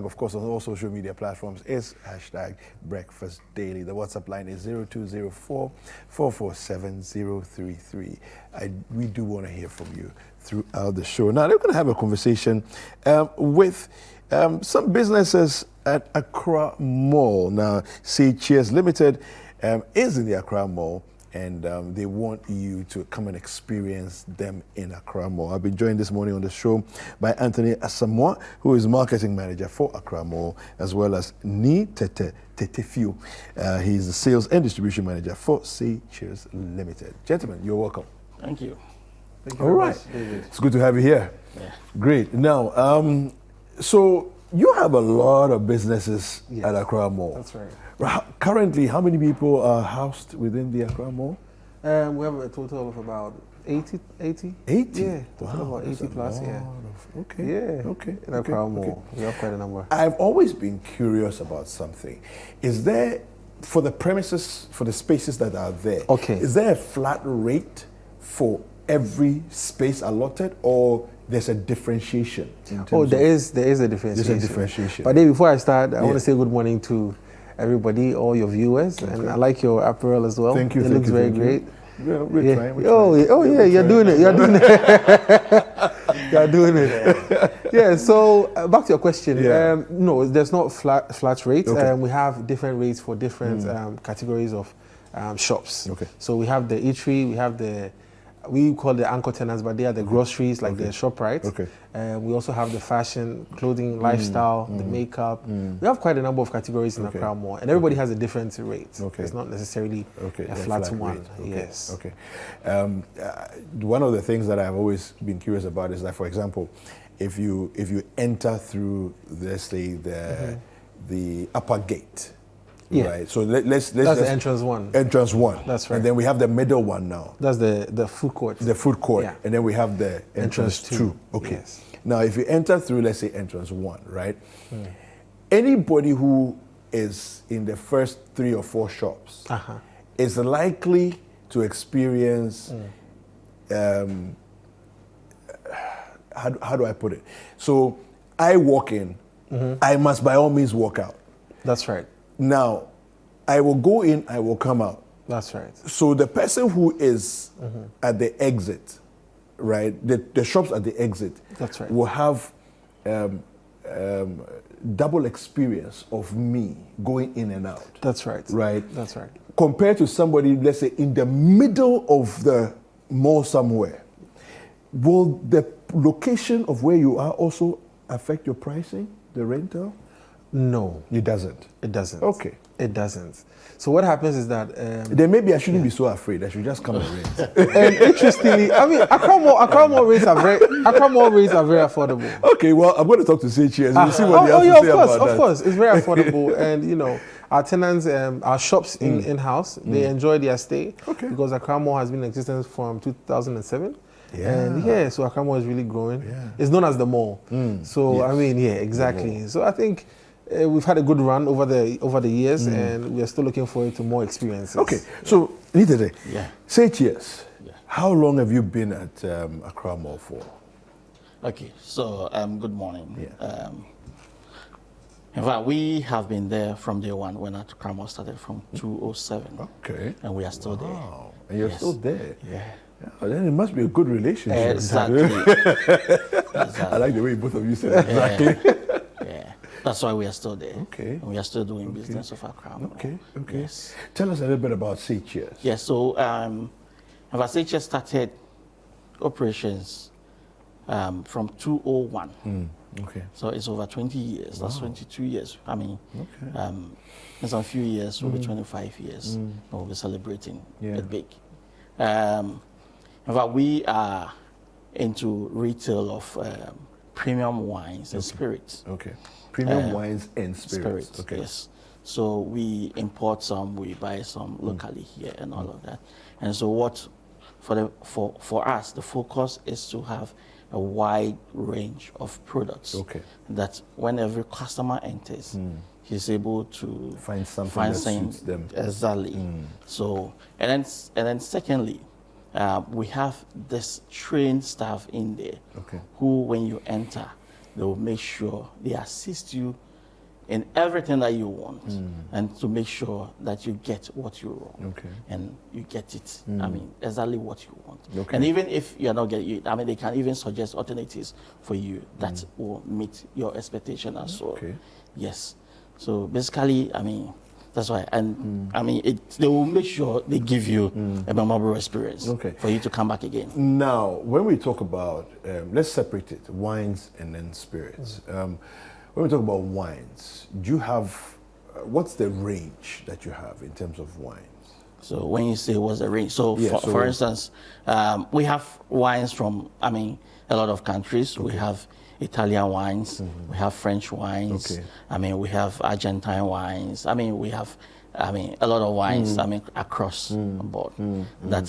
of course, on all social media platforms is #Breakfast Daily. The WhatsApp line is 0204-447-033. We do want to hear from you throughout the show. Now, we're going to have a conversation with some businesses at Accra Mall. Now, Say Cheers Limited is in the Accra Mall, and they want you to come and experience them in Accra Mall. I've been joined this morning on the show by Anthony Asamoah, who is marketing manager for Accra Mall, as well as Ni Tetefiu. He's the sales and distribution manager for Say Cheers Limited. Gentlemen, you're welcome. Thank you. Thank you All right. It's good to have you here. Yeah. Great. Now, so you have a lot of businesses at Accra Mall. That's right. Currently, how many people are housed within the Accra Mall? We have a total of about 80. 80? Yeah, total of about 80 plus, Okay. Yeah. Okay. In Accra Mall, we have quite a number. I've always been curious about something. Is there, for the premises, for the spaces that are there, is there a flat rate for every space allotted, or there's a differentiation? There is a differentiation. There's a differentiation. But then before I start, I want to say good morning to everybody, all your viewers, and I like your apparel as well. Thank you. It looks very great. Yeah, we're trying. You're doing it. You're doing it. You're doing it. Yeah. So back to your question. No, there's not flat rate. We have different rates for different categories of shops. So we have the eatery, we have we call the anchor tenants, but they are the groceries, like the ShopRite. We also have the fashion, clothing, lifestyle, the makeup. We have quite a number of categories in Accra Mall, and everybody has a different rate. It's not necessarily a flat one. Yes. One of the things that I've always been curious about is that, for example, if you enter through, let's say, the upper gate. Right. So let's that's the entrance one. Entrance one. That's right. And then we have the middle one now. That's the food court. The food court. Yeah. And then we have the entrance two. Okay. Yes. Now, if you enter through, let's say, entrance one, right? Anybody who is in the first 3 or 4 shops is likely to experience. How do I put it? So I walk in. I must by all means walk out. That's right. Now, I will go in, I will come out. That's right. So the person who is at the exit, right, the shops at the exit, that's right, will have double experience of me going in and out. That's right. Right? That's right. Compared to somebody, let's say, in the middle of the mall somewhere. Will the location of where you are also affect your pricing, the rental? No. It doesn't? It doesn't. Okay. It doesn't. So what happens is that... then maybe I shouldn't be so afraid. I should just come and rent. And interestingly, I mean, Accra Mall rates are very affordable. Okay, well, I'm going to talk to Say Cheers and see what they have to say about that. Of course. It's very affordable. And, you know, our tenants, our shops in-house, they enjoy their stay. Because Accra Mall has been in existence from 2007. And so Accra Mall is really growing. It's known as the mall. So, I mean, exactly. So I think... we've had a good run over the years, and we are still looking forward to more experiences. Okay, so Nitete, Say Cheers. How long have you been at Accra Mall for? Okay, so good morning. In fact, we have been there from day one when Accra Mall started from 2007. Okay, and we are still there. And you're still there. Then it must be a good relationship. Exactly. I like the way both of you said it. Exactly. That's why we are still there. Okay. And we are still doing business of Accra Mall. Okay. Yes. Tell us a little bit about Say Cheers. Yes, so Say Cheers started operations from 2001. So it's over 20 years. That's 22 years. I mean, in some few years, will be 25 years. We'll be celebrating it big. In fact, we are into retail of premium wines and spirits. Premium wines and spirits. Yes. So we import some, we buy some locally here and all of that. And so what for us, the focus is to have a wide range of products. That when every customer enters, he's able to find something that suits them. Exactly. So and then secondly, we have this trained staff in there who, when you enter, they will make sure they assist you in everything that you want, and to make sure that you get what you want, and you get it. I mean, exactly what you want. And even if you're not getting it, I mean, they can even suggest alternatives for you that will meet your expectation as well. Yes. So basically, I mean, that's why. And I mean, they will make sure they give you a memorable experience for you to come back again. Now, when we talk about, let's separate it, wines and then spirits. When we talk about wines, do you have, what's the range that you have in terms of wines? So when you say what's the range, so, for instance, we have wines from, I mean, a lot of countries. We have Italian wines, we have French wines, I mean, we have Argentine wines, I mean, we have, I mean, a lot of wines, I mean, across the board. That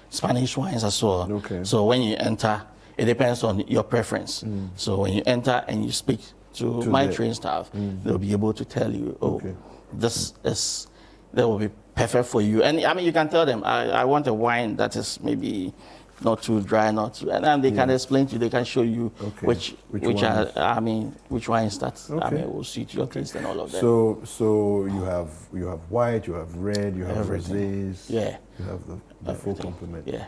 Spanish wines as well. So when you enter, it depends on your preference. So when you enter and you speak to my trained staff, they'll be able to tell you, oh, this is, that will be perfect for you. And I mean, you can tell them, I want a wine that is maybe not too dry, not too, and then they can explain to you, they can show you which are, I mean, which wines that I mean will suit your taste and all of that. So you have white, you have red, you have rosés. Yeah. You have the full complement. Yeah.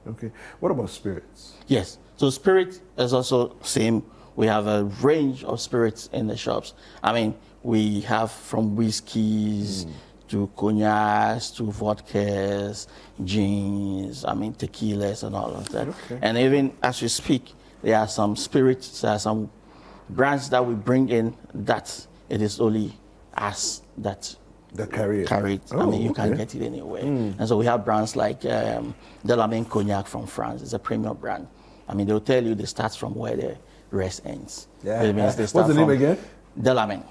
Okay. What about spirits? Yes. So spirit is also same. We have a range of spirits in the shops. I mean, we have from whiskeys to cognacs to vodkas, gins, I mean, tequilas and all of that. And even as we speak, there are some spirits, there are some brands that we bring in that it is only us that carry it. I mean, you can't get it anywhere. And so we have brands like Delamain Cognac from France. It's a premium brand. I mean, they'll tell you they start from where the rest ends. It means they start What's the name again? Delamain.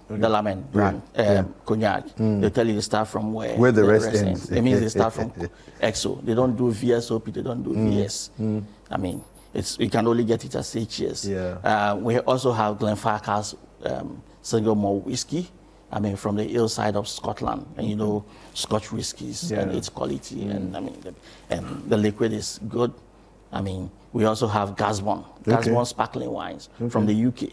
Delamain brand cognac. They tell you they start from where the rest ends. It means they start from XO. They don't do VSOP. They don't do VS. I mean, you can only get it at HCS. We also have Glenfarclas single malt whiskey. I mean, from the hillside of Scotland, and you know, Scotch whiskies and its quality, and I mean, the liquid is good. I mean, we also have Gasbon sparkling wines from the UK.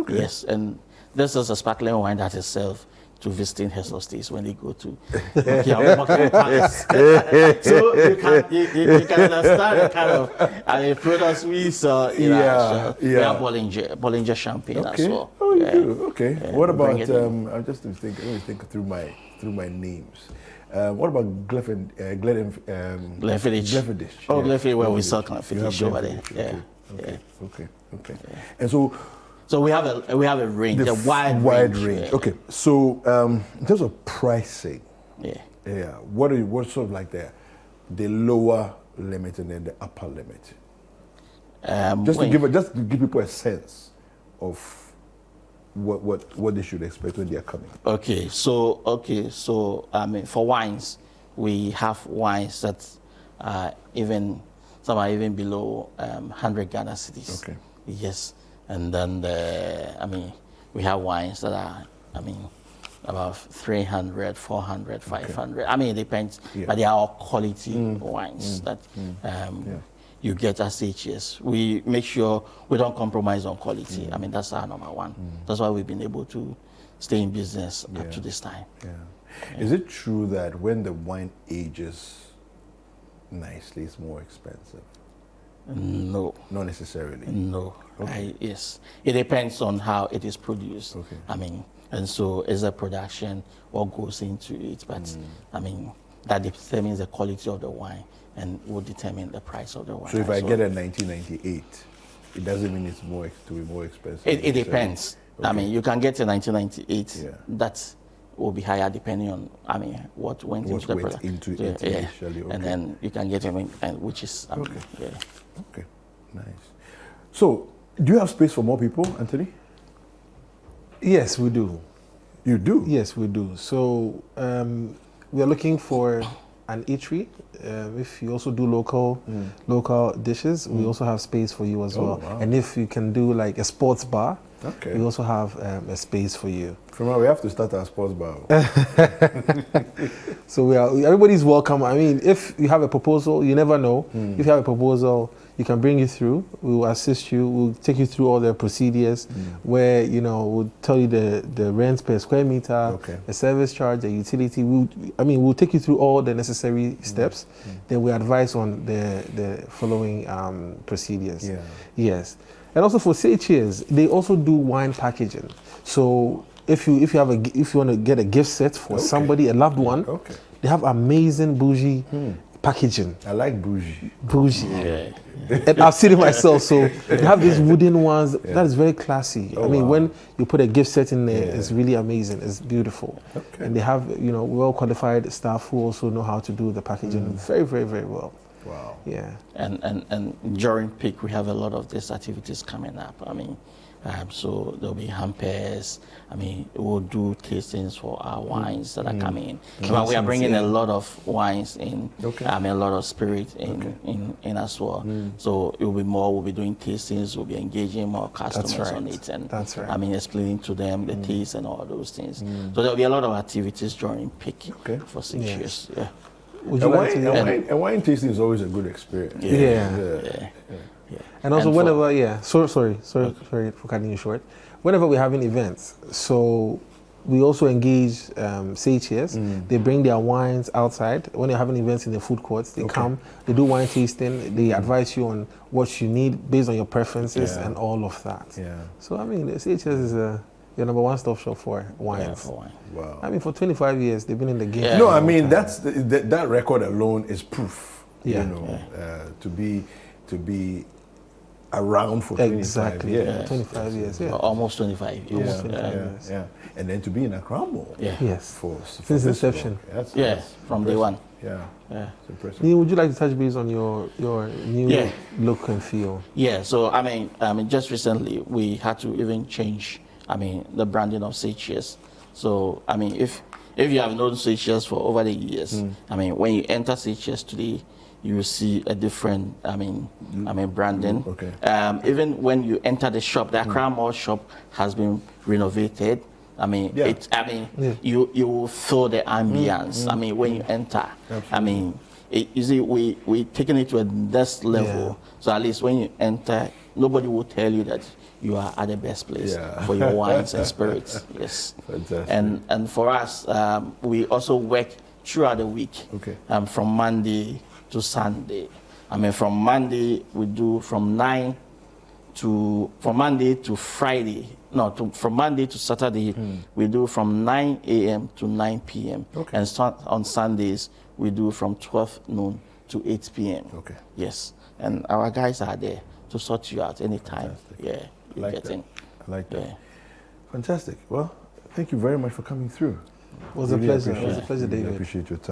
Yes, and this is a sparkling wine that is served to visiting heads of states when they go to Buckingham Palace. So you can understand the kind of, I mean, products we saw. We have Bollinger champagne as well. Oh, you do? Okay. What about? I'm just think through my names. What about Glenfiddich? Oh, Glenfiddich, where we sell Glenfiddich over there. Okay. And so we have a range, a wide range. Okay. So in terms of pricing, what's sort of like the lower limit and then the upper limit? Just to give people a sense of what they should expect when they are coming. Okay. So I mean, for wines, we have wines that some are even below 100 Ghana cedis. Okay. Yes. And then I mean, we have wines that are, I mean, about 300, 400, 500. I mean, it depends, but they are all quality wines that you get at HCS. We make sure we don't compromise on quality. I mean, that's our number one. That's why we've been able to stay in business up to this time. Is it true that when the wine ages nicely, it's more expensive? No. Not necessarily? No. Yes. It depends on how it is produced. I mean, and so is the production, what goes into it. But I mean, that determines the quality of the wine and will determine the price of the wine. So if I get a 1998, it doesn't mean it's to be more expensive? It depends. I mean, you can get a 1998 that will be higher depending on, I mean, what went into the product. Initially. And then you can get which is, Okay, nice. So, do you have space for more people, Anthony? Yes, we do. You do? Yes, we do. So, we are looking for an eatery. If you also do local dishes, we also have space for you as well. Wow. And if you can do like a sports bar, we also have a space for you. From now, we have to start our sports bar. So everybody's welcome. I mean, if you have a proposal, you never know. If you have a proposal, We can bring you through. We will assist you. We'll take you through all the procedures where, we'll tell you the rent per square meter, the service charge, the utility. We'll take you through all the necessary steps. Then we advise on the following procedures. Yeah. Yes. And also for Seychelles, they also do wine packaging. So if you want to get a gift set for somebody, a loved one, they have amazing bougie packaging. I like bougie. Bougie. Yeah. And I've seen it myself. So they have these wooden ones. That is very classy. When you put a gift set in there, it's really amazing. It's beautiful. And they have, well qualified staff who also know how to do the packaging very, very, very well. Wow. Yeah. And during peak, we have a lot of these activities coming up. So there'll be hampers. We'll do tastings for our wines that are coming. We are bringing a lot of wines in. A lot of spirit in as well. So it will be more. We'll be doing tastings. We'll be engaging more customers on it, and explaining to them the taste and all those things. So there'll be a lot of activities during peak for 6 years. Yeah. Would you like to? Wine tasting is always a good experience. Yeah. And also, sorry for cutting you short. Whenever we're having events, so we also engage Seychelles. They bring their wines outside. When they're having events in the food courts, they come, they do wine tasting, they advise you on what you need based on your preferences and all of that. Yeah. So, Seychelles is your number one stop shop for wines. Yeah, for wine. Wow. For 25 years, they've been in the game. Yeah. No, that's that record alone is proof. To be around for 25 years. 25 years, Almost 25 years. Almost 25 years. Yeah. And then to be in Accra Mall. Yes. Since inception. From day one. Yeah. It's impressive. Neil, would you like to touch base on your new look and feel? Yeah, so just recently we had to even change the branding of Seychelles. So if you have known Seychelles for over the years, when you enter Seychelles today, you will see a different branding. Even when you enter the shop, the Accra Mall shop has been renovated. You will feel the ambience. When you enter, you see, we taking it to a next level. So at least when you enter, nobody will tell you that you are at the best place for your wines and spirits. Yes. Fantastic. And for us, we also work throughout the week. From Monday to Sunday. From Monday we do from Monday to Friday. From Monday to Saturday, we do from 9 a.m. to 9 p.m. And on Sundays, we do from 12 noon to 8 p.m. Yes. And our guys are there to sort you out anytime. Fantastic. You get in. I like that. Fantastic. Well, thank you very much for coming through. It was a pleasure. It was a pleasure, David. I appreciate your time.